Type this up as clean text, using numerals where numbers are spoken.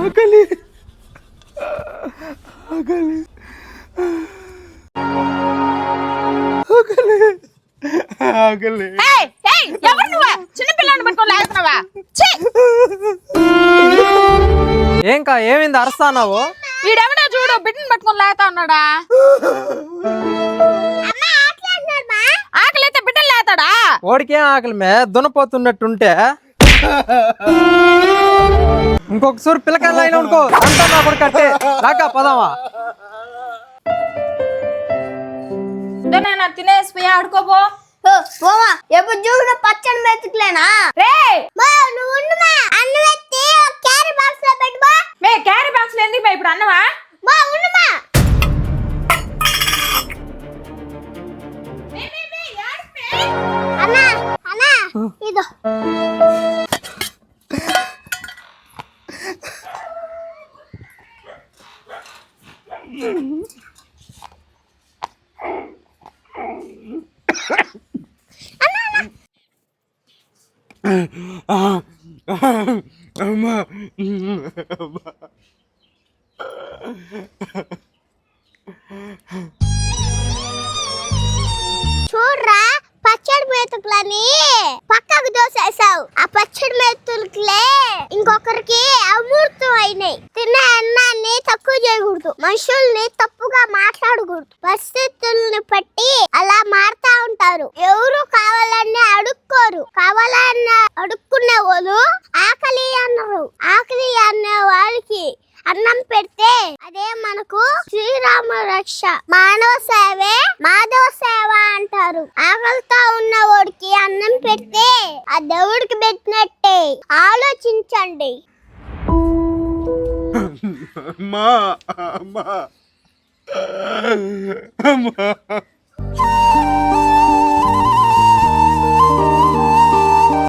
ఆకలి ఆకలి ఆకలి ఆకలి. ఎవరు నువ్వు? చిన్న పిల్లని పట్టుకొని లాగుతున్నావా? ఏంకా ఏమైంది అరుస్తాన్నావు? వీడెవడో చూడు బిడ్డను పట్టుకొని లాగుతా ఉన్నాడా? ఆకలి అయితే బిడ్డలు లేతాడా? ఓడికేం ఆకలి మే దునపోతున్నట్టుంటే ఇంకొకసారి పిల్లకాయలు అయినా అనుకో అంతా నా కూడా కట్టే రాక పదామా. తినేసి ఆడుకోబో. ఎప్పుడు చూసిన పచ్చడి మెతుకులేనా? నువ్వు క్యారీ బాక్స్ లో పెట్టుకో. క్యారీ బాక్స్ లో ఎందుకు ఇప్పుడు అన్నవా? అన్నా అన్నా ఇదో అమ్మా చూడరా పచ్చడి మెతుకులని పక్కకు దోసేసావు. ఆ పచ్చడి మెతుకులే ఇంకొకరికి అమృతం అయినాయి. తిన్న అన్నాన్ని తక్కువ చేయకూడదు, మనుషుల్ని తప్పుగా మాట్లాడకూడదు. పరిస్థితుల్ని బట్టి అలా మారుతా ఉంటారు. ఎవరు కావాలని అడుక్కోరు. కావాలన్న అడుక్కునే వాళ్ళు ఆకలి అన్నారు. ఆకలి అనే వాళ్ళకి అన్నం పెడితే అదే మనకు శ్రీరామ రక్ష. మానవ సేవే మాధవ సేవ అంటారు. ఆకలితో ఉన్న వాడికి అన్నం పెడితే ఆ దేవుడికి పెట్టినట్టే. ఆలోచించండి. అమ్మా అమ్మా అమ్మా